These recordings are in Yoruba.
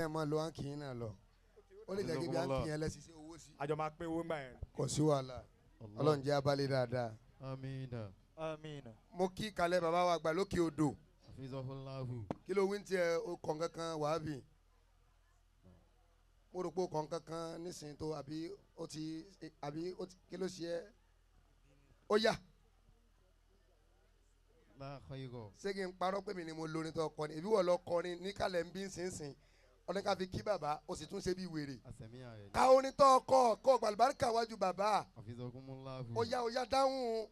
náà máa lo áńkì yín náà lọ ó lè jẹ́ kí bí áńkì yẹn lẹ́sìn sí owó sí. àjọ máa pín owó ńgbà yẹn. kò sí wàhálà ọlọ́run jẹ́ abalẹ̀ dáadáa. Amina. Amina. mo kí kalẹ̀ bàbá wa àgbà lókè odò. Hafizahullahu. kí ló wí ń tiẹ̀ o kàn kankan wàhábì. mo rò pé o kàn kankan nísìnyí tó àbí ó ti kí ló ṣe é. ó yá. La khayro. ṣé kí n parọ́ pé mi ni mo lórin tó kọrin ìbí wọ̀ lọ kọrin ní kálẹ̀ ń bí ń sìn ọdún ká fi kí bàbá o sì tún ṣe bí wèrè. Asamiya rẹ̀. ká orin tó kọ́ gbàlùbáríkà wájú bàbá. Hafizahumullahu. ó yá dáhùn.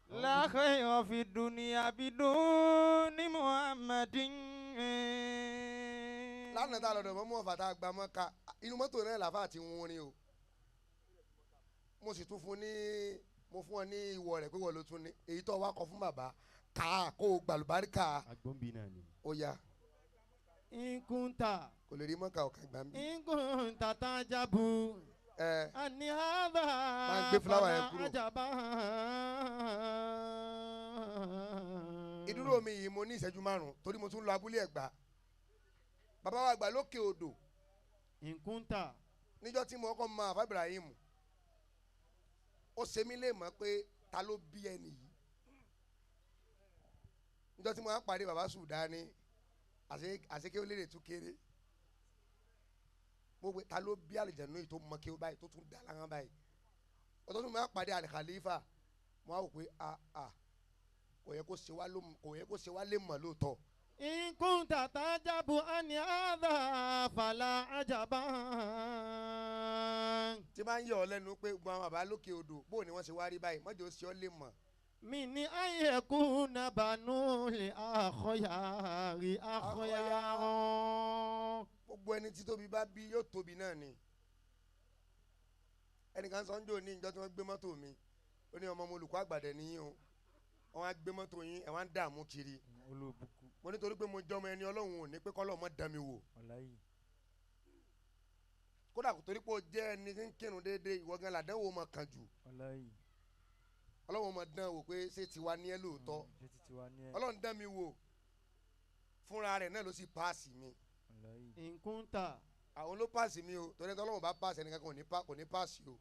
La khayra fi dunya biduni Muhammadin. lánàá tá a lọ́dọ̀ mọ́ ọ̀fà tá a gba mọ́ ká inú mọ́tò náà làfà àti wọn orin o. mo sì tún fún ọ ní ìwọ rẹ̀ pé wọ́n ló tún ní èyí tó wá kọ fún bàbá ká kó gbàlùbáríkà. Agbóǹbì náà ni. ó yá. Inkunta. kò lè rí mọ́kà ọ̀kà gbà mí. Inkunta tajabu. Ani hada. máa ń gbé fúláwà yẹn kúrò. Ajaba. ìdúró mi yìí mo ní ìṣẹ́jú 5 torí mo tún lọ abúlé Ẹ̀gbá. bàbá wa àgbà lókè odò. Inkunta. níjọ́ tí mo kọ́ mọ àfà Ibrahim ó ṣe mí lè mọ̀ pé ta ló bí ẹni yìí. níjọ́ tí mo á pàdé bàbá Sùdáni àṣekẹ́ ó lérè tún kéré. gbogbo ta ló bí àlìjẹ̀nú yìí tó mọ kí ó báyìí tó tún dá láwọn báyìí. ọ̀tọ̀ tí mo á pàdé àlè Khalifa mo á wò pé kò yẹ kó ṣe wá lè mọ̀ lóòótọ́. Inkunta tajabu ani hada fala ajaba. tí máa ń yọ ọ lẹ́nu pé gbọ́n àwọn bàbá lókè odò bó ni wọ́n ṣe wá rí báyìí mọ́jọ́ ṣe ọ́ lè mọ̀. Mini ayekuna banu li akhoyari akhoyaro. gbogbo ẹni tí tóbi bá bí yóò tóbi náà ni. ẹnìkan sọ ń jò ní ìjọ tí wọ́n gbé mọ́tò mi ó ní ọmọ mo olùkọ́ àgbàdẹ níyìn o wọ́n á gbé mọ́tò yín ẹ̀ wọ́n á dààmú kiri. mo nítorí pé mo jọmọ ẹni ọlọ́run ò ní pé kọ́lọ́ mọ́ dán mi wò. kódà kò torí pé o jẹ́ ẹni tí ń kírun déédéé ìwọ gan làdánwò mọ̀ kàn jù. ọlọ́run mọ̀ dán wò pé ṣé tiwa ní ẹ lóòótọ́. ọlọ́run dán mi wò fúnra rẹ̀ náà ló sì páàsì mi. Inkunta. àwọn ló páàsì mi o torí ẹni tọ́lọ́run bá páàsì ẹnìkan kò ní páàsì o.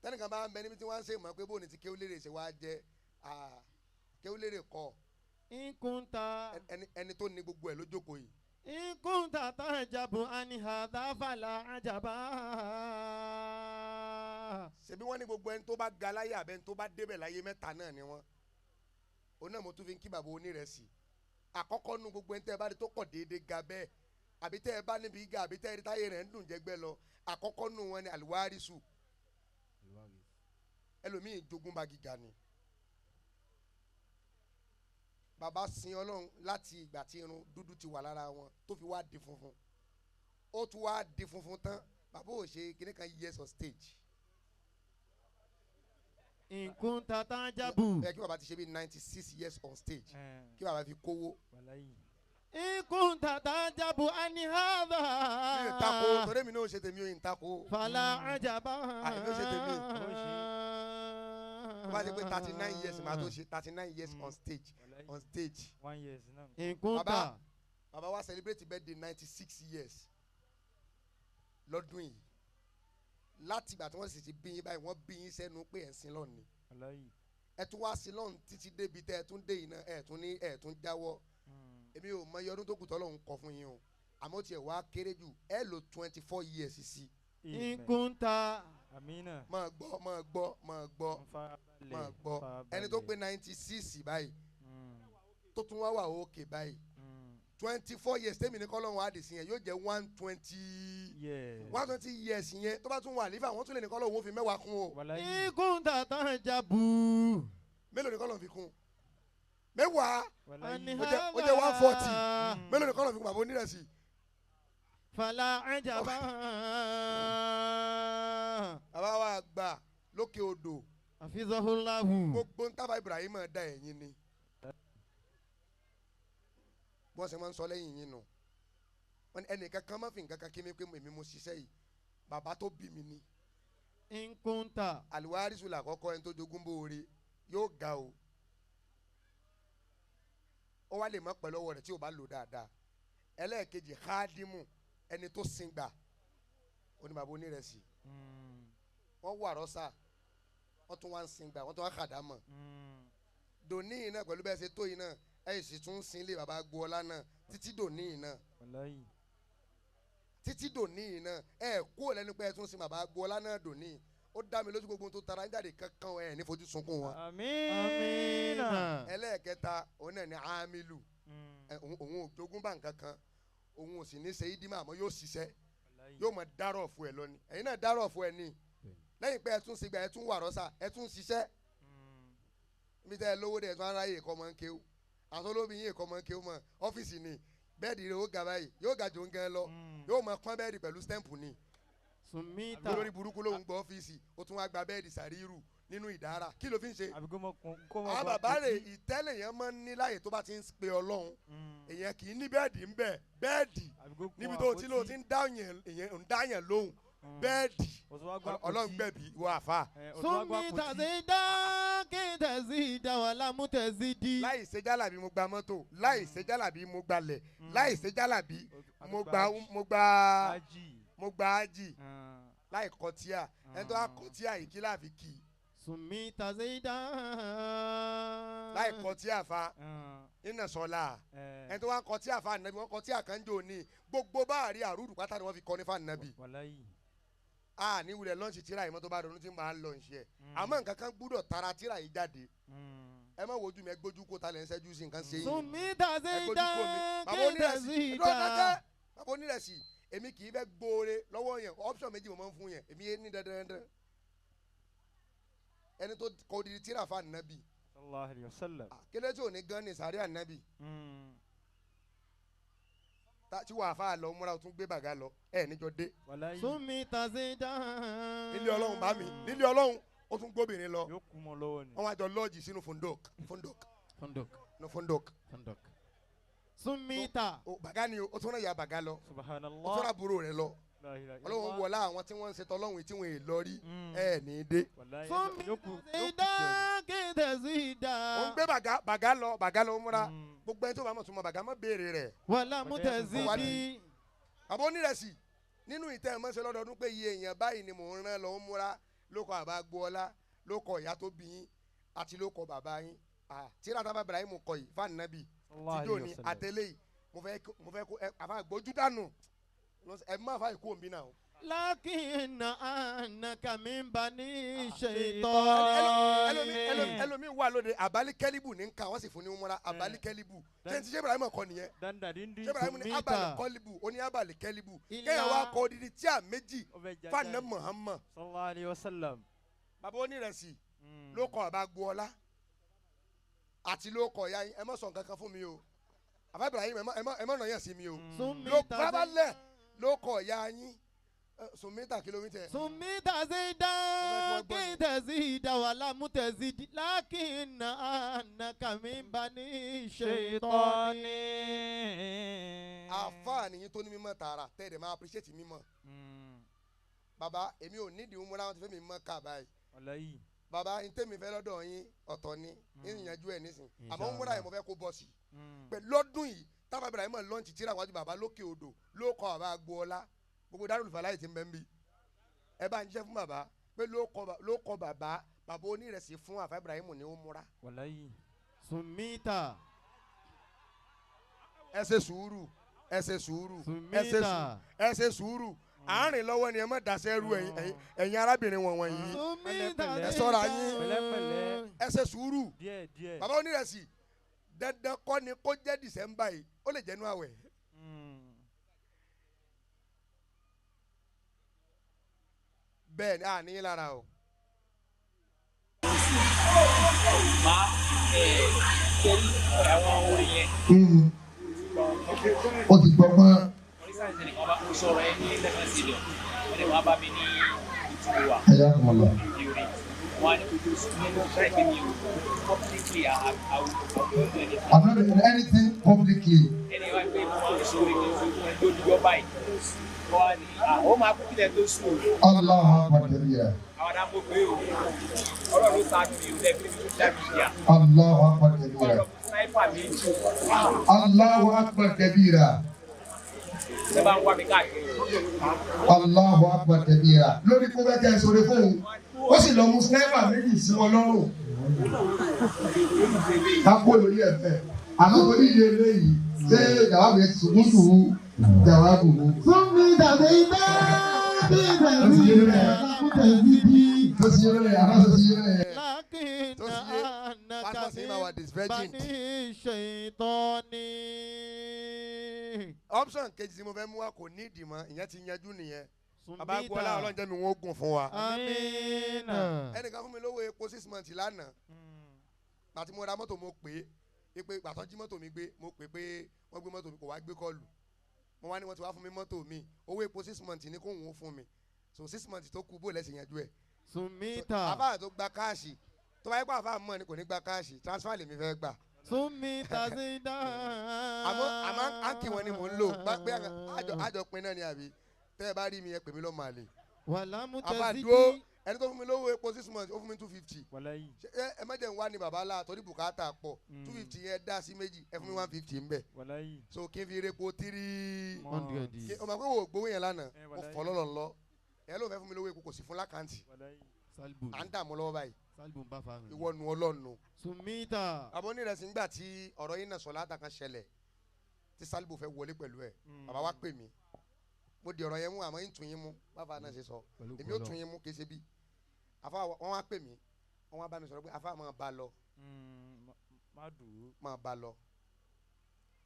tẹ́nìkan bá ń bẹ níbi tí wọ́n ń ṣe mọ̀ pé bóun ni ti kéwúlérè ṣe wá jẹ́ kéwúlérè kọ́. Inkunta. ẹni tó ní gbogbo ẹ̀ ló jókòó yìí. Inkunta tajabu ani hada fala ajaba. ṣebí wọ́n ní gbogbo ẹni tó bá ga láyé àbẹ́ni tó bá débẹ̀ láyé mẹ́ta náà ni wọ́n. òun náà mo tún fi ń kí bàbá onírẹsì. àkọ́kọ́ nu gbogbo ẹni tẹ́ ẹ bá rí tó kọ̀ déédéé ga bẹ́ẹ̀ àbí tẹ́ ẹ bá níbi ga àbí tẹ́ ẹ rí táyé rẹ̀ ń dùn jẹ́gbẹ́ lọ àkọ́kọ́ nu wọn ni àlùwárísù. ẹlòmíì jogúnba gíga ni. bàbá sin Ọlọ́run láti ìgbà tí irun dúdú ti wà lára wọn tó fi wá di funfun ó tún wá di funfun tán bàbá ò ṣe kíní kan years on stage. Inkunta tajabu. kí bàbá ti ṣe bí 96 years on stage kí bàbá fi kówó. Inkunta tajabu ani hada. mi ò tako torí mi náà ṣe tèmi ò ń tako. Fala ajaba. àìní ó ṣe tèmi. bá ṣe pé 39 years máa tó ṣe 39 years on stage. 1 year náà. Inkunta. bàbá wa celebrate birthday 96 years lọ́dún yìí láti ìgbà tí wọ́n sì ti bí yín báyìí wọ́n bí yín sẹ́nu pé ẹ̀ ń sin lọ́ọ̀ni. ẹ tún wá sin lọ́ọ̀ni títí débi tẹ́ ẹ tún dé yìí náà ẹ tún jáwọ́. èmi ò mọ iye ọdún tó kù tọ́lọ́run kọ fún yín o àmọ́ tiẹ̀ wá kéré jù ẹ lò 24 years sí. Inkunta. Amina. máa gbọ́ ẹni tó pé 96 báyìí tó tún wá wà òkè báyìí 24 years tẹ́mi ní kọ́lọ́run á dì sí yẹn yóò jẹ́ 120 years yẹn tó bá tún wà nífà wọ́n tún lè ní kọ́lọ́run ó fi 10 kún o. Inkunta tajabu. mélòó ní kọ́lọ́run fi kún 10 Ani ó hada. jẹ́ 140 mélòó ní kọ́lọ́run fi kún bàbá onírẹsì. Fala ajaba. bàbá wa gbà lókè odò. Hafizahullahu. gbogbo ń tábà Ibrahim da ẹ̀yìn ni. wọ́n ṣe máa ń sọ lẹ́yìn yín nù. ẹnìkan kan má fi nǹkan kan kí mi pé èmi mo ṣiṣẹ́ yìí bàbá tó bí mi ni. Inkunta. àlùwárísù làkọ́kọ́ ẹni tó jogún bóore yóò ga o. ó wá lè má pẹ́ lọ́wọ́ rẹ̀ tí ò bá lò dáadáa. ẹlẹ́ẹ̀kejì khadimu ẹni tó sìngbà ó ní bàbá onírẹsì wọ́n wà rọ́ṣà wọ́n tún wá ń sìngbà wọ́n tún wá kàdámọ̀ dòní yìí náà pẹ̀lú bẹ́ẹ̀ ṣe tó yìí náà ẹ̀yìn sì tún ń sin ilé bàbá Agboola náà títí dòní yìí náà títí dòní yìí náà ẹ̀ kú lẹ́nu pé ẹ tún sin bàbá Agboola náà dòní ó dá mi lójú gbogbo tó tara ń jáde kankan ẹ̀ ní fojú sunkún wọn. àmín. ẹlẹ́ẹ̀kẹta òun náà ní amilu òun ò jogún bá nǹkan kan òun ò sì ní ṣe ìdímọ̀ àmọ́ yóò ṣiṣẹ́ yóò mọ dárọ̀ fún ẹ lọ ni ẹ̀yin náà dárọ̀ fún ẹ ní lẹ́yìn pé ẹ tún ṣègbà ẹ tún wà rọ́ṣà ẹ tún ṣiṣẹ́ níbi tẹ́ ẹ lówó dẹ̀ ẹ tún aráyè ẹ̀kọ́ mọ́ ń kéwú àtọ́ lóbi yín ẹ̀kọ́ mọ́ ń kéwú mọ́ ọ́fíìsì ni bẹ́ẹ̀dì rẹ̀ ó ga báyìí yóò ga jò ń gan lọ yóò mọ pọ́n bẹ́ẹ̀dì pẹ̀lú stẹ́ǹpù ni olórí burúkú ló ń gbọ́ ọ́fíìsì ó tún wá gba bẹ́ẹ̀dì sàríìrù nínú ìdára kí ló fi ń ṣe. àwọn bàbá rẹ̀ ìtẹ́lẹ̀ yẹn máa ń ní láyè tó bá ti ń pe Ọlọ́run èèyàn kì í ní bẹ́ẹ̀dì ń bẹ̀ bẹ́ẹ̀dì níbi tó ti lò ti ń dá yẹn lóhùn bẹ́ẹ̀dì Ọlọ́run gbẹ̀bí wọ àfa. súnmi tàzídá kí tẹ̀sídá wà lámú tẹ̀sídí. láì ṣe jálàbí mo gba mọ́tò láì ṣe jálàbí mo gbalẹ̀ láì ṣe jálàbí mo gba ájì láì kọtíà ẹni tó wá kọtíà yìí kí láàfin kì í. súnmi tàzídá. láì kọtíà fa iná sọlá ẹni tó wá kọtíà fa ànábì wọn kọtíà kan jò ní gbogbo báàrí àrùrù pátá ni wọn fi kọ ní fa ànábì. ní wulẹ̀ lọ́ọ̀ṣì tíra yìí mọ́ tó bá ronú tí màá lọ ṣe ẹ̀ àmọ́ nǹkan kan gbúdọ̀ tara tíra yìí jáde ẹ má wojú mi ẹ gbójú kó ta lẹ́ ń ṣẹ́jú sí nǹkan ṣe yìí súnmi tàzídá kí tẹ̀sídá. bàbá onírẹsì èmi kì í bẹ́ gbóore lọ́wọ́ yẹn option méjì mo máa ń fún yẹn èmi yẹn ní dandan ẹni tó kọ odidi tíra fa ànábì sallallahu alayhi wa sallam kílẹ̀ tí ò ní gan ní sàárẹ̀ ànábì tí wàá fa àlọ́ múra tún gbé bàgá lọ ẹ̀ níjọ dé. súnmi tàzídá. nílé Ọlọ́run bá mi nílé Ọlọ́run ó tún gbóbìnrin lọ yóò kú mọ́ lọ́wọ́ ni. wọ́n wá jọ lọ́ọ̀jì sínú fondok. súnmi tà. bàgá ni ó tún rán ìyá bàgá lọ subhanallah ó tún rán àbúrò rẹ̀ lọ Ọlọ́run wọlá àwọn tí wọ́n ń ṣètò Ọlọ́run tí wọ́n lọ rí ẹ̀ ní dé. súnmi tàzídá kí tẹ̀sídá. ó ń gbé bàgá lọ múra gbogbo ẹni tó bá mọ̀ tó mọ bàgá mọ́ béèrè rẹ̀. wàlá mú tẹ̀sídí. àbọ̀ onírẹsì nínú ìtẹ́ ẹ̀ mọ́ṣẹ́ lọ́dọọdún pé iye èèyàn báyìí ni mò ń rán lọ ń múra lóko àbá Agboola lóko ìyá tó bí yín àti lóko bàbá yín tíra tábà Ibrahim kọ yìí fáànù nábì tíjó ni àtẹlẹ yìí mo fẹ́ kó àfa gbójú dànù ẹ má fa ìkú òǹbí náà. lákìnnà ànàkà mi ń bá ní ṣètò. ẹlòmíín wà lóde àbálí kẹ́líbù ní nǹkan wọ́n sì fún ní múra àbálí kẹ́líbù tẹ́ntì ṣé Ibrahim kọ nìyẹn ṣé Ibrahim ní abàlí kọ́líbù ó ní abàlí kẹ́líbù kéèyàn wá kọ odidi tí a méjì fáànù Muhammad sallallahu alayhi wa sallam. bàbá onírẹsì ló kọ àbá Agboola àti ló kọ ya ẹ má sọ nǹkan kan fún mi o àbá Ibrahim ẹ má nà yẹn sí mi o bàbá lẹ ló kọ ya yín sùnmítà kìlómítà. sùnmítà zidá kí tẹ̀sídà wà lámú tẹ̀sídì lákìnnà ànàkà mi ń bá ní ṣètọ́ni. àfáà nìyí tó ní mímọ́ tààrà tẹ́lẹ̀ máa appreciate mímọ́. bàbá èmi ò nídìí múra wọn ti fẹ́ mi mọ́ ká báyìí. bàbá n tẹ́mi fẹ́ lọ́dọ̀ yín ọ̀tọ̀ ni ìyànjú ẹ̀ nísìn àmọ́ múra yẹn mo fẹ́ kó bọ́ sí. pẹ̀lú lọ́dún yìí táwọn Ibrahim lọ́ọ̀nì tíra wájú bàbá lókè odò ló kọ́ àbá Agboola gbogbo Darul Falahi ti ń bẹ́ ń bí ẹ bá ń jíṣẹ́ fún bàbá pé ló kọ bàbá onírẹsì fún àfa Ibrahim ní ó múra. sùnmítà. ẹ ṣe sùúrù ẹ ṣe sùúrù àárín lọ́wọ́ ni ẹ má daṣẹ́ rú ẹ̀yin arábìnrin wọ̀nyí ẹ ṣọ́ra yín ẹ ṣe sùúrù bàbá onírẹsì dandan kọ́ ni kó jẹ́ December yìí ó lè jẹ́nu àwẹ̀. bẹ́ẹ̀ ni a ní lára o. àwọn orin yẹn. ó ti gbọ́ mọ́. oríṣiríṣi nìkan bá kó sọ̀rọ̀ ẹ ní lẹ́fẹ̀ẹ́ sílẹ̀ wọ́n lè wá bá mi ní ìtura wa. ẹ yá kọ́ lọ. wọ́n á ní kókó nínú báyìí mi ò publicly I'm not doing anything publicly. ẹni wá pé mo máa ń sọ orin ní ojú ẹ lójújọ́ báyìí. wọ́n á ní àwọn máa kú kílẹ̀ tó sùn. Allahu Akbar kabira. àwọn àdàpọ̀ pé o ọ̀rọ̀ ló ta mi ò lẹ́gbẹ̀ẹ́ mi social media. Allahu Akbar kabira. ọ̀rọ̀ sniper méjì. Allahu Akbar kabira. ṣe bá ń wá mi káàkiri. Allahu akbar kabira. Lórí kó bẹ́ẹ̀ kẹ́ ẹ sọ̀rọ̀ fóun. Ó sì lọ mú sniper méjì sí wọn lọ́rùn. Ká kó lórí ẹ̀fẹ̀. Àmọ́ orí ilé eléyìí ṣé jàwábù yẹn ti sùn tù jàwábù mú. Fún mi tàbí bá bí ìbẹ̀rù rẹ̀ lákùtẹ̀ bíbí. Tó ti yé lóye, àmọ́ tó ti yé lóye. Lákìnà Pastor say my word is virgin. bani ṣètọ́ni. Option kejì tí mo fẹ́ mú wa kò ní ìdìmọ̀ ìyẹn ti yanjú nìyẹn. Bàbá Gbọ́lá Ọlọ́run jẹ́ mi wọ́n gùn fún wa. Amina. Ẹnìkan fún mi lówó epo 6 months lánàá. Gbàtí mo ra mọ́tò mo pè é pé gbàtọ́ jí mọ́tò mi gbé mo pè pé wọ́n gbé mọ́tò mi kò wá gbé kọ́ọ̀lù. Mo wá ní wọ́n ti wá fún mi mọ́tò mi. Owó epo 6 months ní kò wọ́n fún mi. So 6 months tó kù bó lẹ́sìn yanjú ẹ̀. Sumita. Àbá tó gba káàṣì tó bá yẹ kó àbá mọ̀ ni kò ní gba káàṣì transfer lèmi fẹ́ gbà. Sumita zida. Àmọ́ áńkì wọn ni mò ń lò pé àjọ pin náà ni àbí tẹ́ ẹ bá rí mi ẹ pè mí lọ́mọ àlè. Wàlámù àbá tẹ̀sídì. dúró ẹni tó fún mi lówó epo 6 months ó fún mi 250. Wàláyì. Ẹ má jẹ́ ń wá ní bàbá ńlá torí bùkátà pọ̀ 250 yẹn dá sí méjì ẹ fún mi 150 ń bẹ̀. Wàláyì. So kí n fi repo 300. Hundred. O máa pé wo gbowó yẹn lánàá Eh, mo wàláyì. fọ́ lọ́lọ́ lọ ẹ ló fẹ́ fún mi lówó epo kò sí fún lákàntì Wàláyì. Salbu. à ń dààmú lọ́wọ́ báyìí Salbu ń bá fa rìn. ìwọ nu ọlọ́nu. Sumita. àbọ̀ onírẹ̀sì ń gbà tí ọ̀rọ̀ yìí náà sọ̀lá àtàkàn ṣẹlẹ̀ tí Sálíbù fẹ́ wọlé pẹ̀lú ẹ̀ bàbá wa pè mí mo di ọ̀rọ̀ yẹn mú àmọ́ ń tún yín mú bàbá náà ṣe sọ Pẹ̀lú èmi ó gbọ́dọ̀. tún yín mú kì í ṣe bí àfa wọn wá pè mí wọn wá bá mi sọ̀rọ̀ pé àfa máa bá lọ Má dùn. máa bá lọ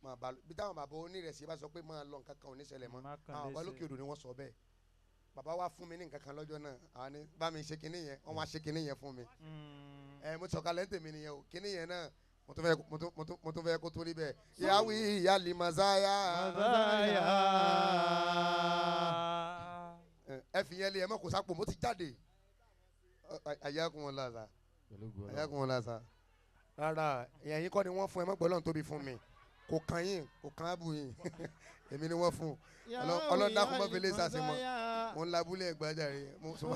máa bá lọ bí táwọn bàbá onírẹ̀sì bá sọ pé máa lọ nǹkan kan ò ní ṣẹlẹ̀ mọ́ Má kàn àwọn bàbá léṣe. lókè odò ni wọ́n sọ bẹ́ẹ̀ bàbá wa fún mi ní nǹkan kan lọ́jọ́ náà àwọn ni bá mi ṣe kinní yẹn wọ́n wá ṣe kinní yẹn fún mi mo ti sọ̀kalẹ̀ ń tèmi nìyẹn o kinní yẹn náà mo tún fẹ́ kó tó rí bẹ́ẹ̀ yàwí ìyáàlì mazaya ẹ fi yẹn lé ẹ mọ̀ kó sápò mo ti jáde ayákun wọn lásà Pẹ̀lú gbọ́dọ̀. ayákun wọn lásà rárá ìyẹn yín kọ́ ni wọ́n fún ẹ mọ̀ gbọ́dọ̀ tóbi fún mi kò kàn yín kò kàn á bù yín èmi ni wọ́n fún ọlọ́dàkùn mọ́ fẹlẹ́ sàṣemọ́ mo ń labúlé ẹgbàájà rẹ mo sọ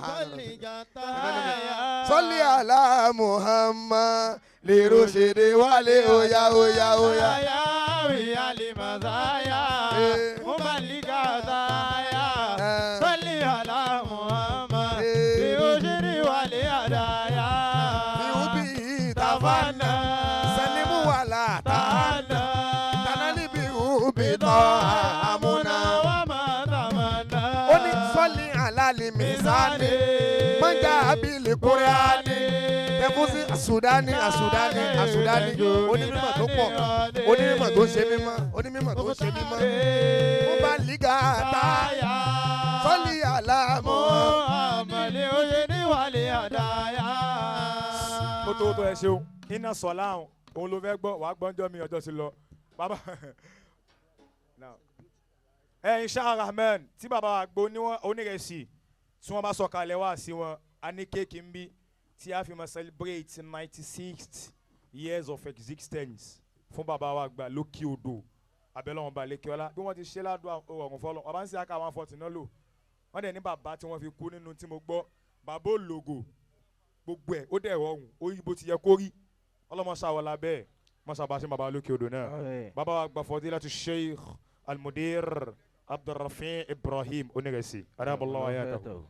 sọlí àlá Muhammad lèrò ṣèdè wálé oya oya oya. Biubi tafana salimu wala tana tanali biubi amuna. Oni sọlí alali misani manja abili kuriani tẹfusi asudani onímọ̀ tó pọ̀ onímọ̀ tó ṣe mímọ́ onímọ̀ tó ṣe mímọ́ mo bá liga ta sọlí alamu. Tó ẹ ṣeun iná sọ láhùn òun ló fẹ́ gbọ́ wàá gbọ́njọ́ mi ọjọ́ sí lọ bàbá insha Rahman tí bàbá wa gbó onírẹsì tí wọ́n bá sọ kalẹ̀ wá sí wọn a ní kéèkì ń bí tí a fi máa celebrate 96 years of existence fún bàbá wa gbà lókè odò abẹ́lẹ́wọ̀n ba lẹ́kẹ́ ọlá bí wọ́n ti ṣe ládùn ọ̀rùn fọlọ́ bàbá ń ṣe àkà 140 náà lò wọ́n dẹ̀ ní bàbá tí wọ́n fi kú nínú tí mo gbọ́ bàbá ológo gbogbo ẹ̀ ó dẹ̀ rọrùn ó yí bó ti yẹ kó rí ọlọ́mọṣàwọlá bẹ́ẹ̀ mọ́ṣàbá ṣe bàbá lókè odò náà bàbá wa gbà fadilatu Sheikh al-Mudir Abdulrafi Ibrahim onírẹsì adábọ̀lọ́wọ́ ayé àtàwọn.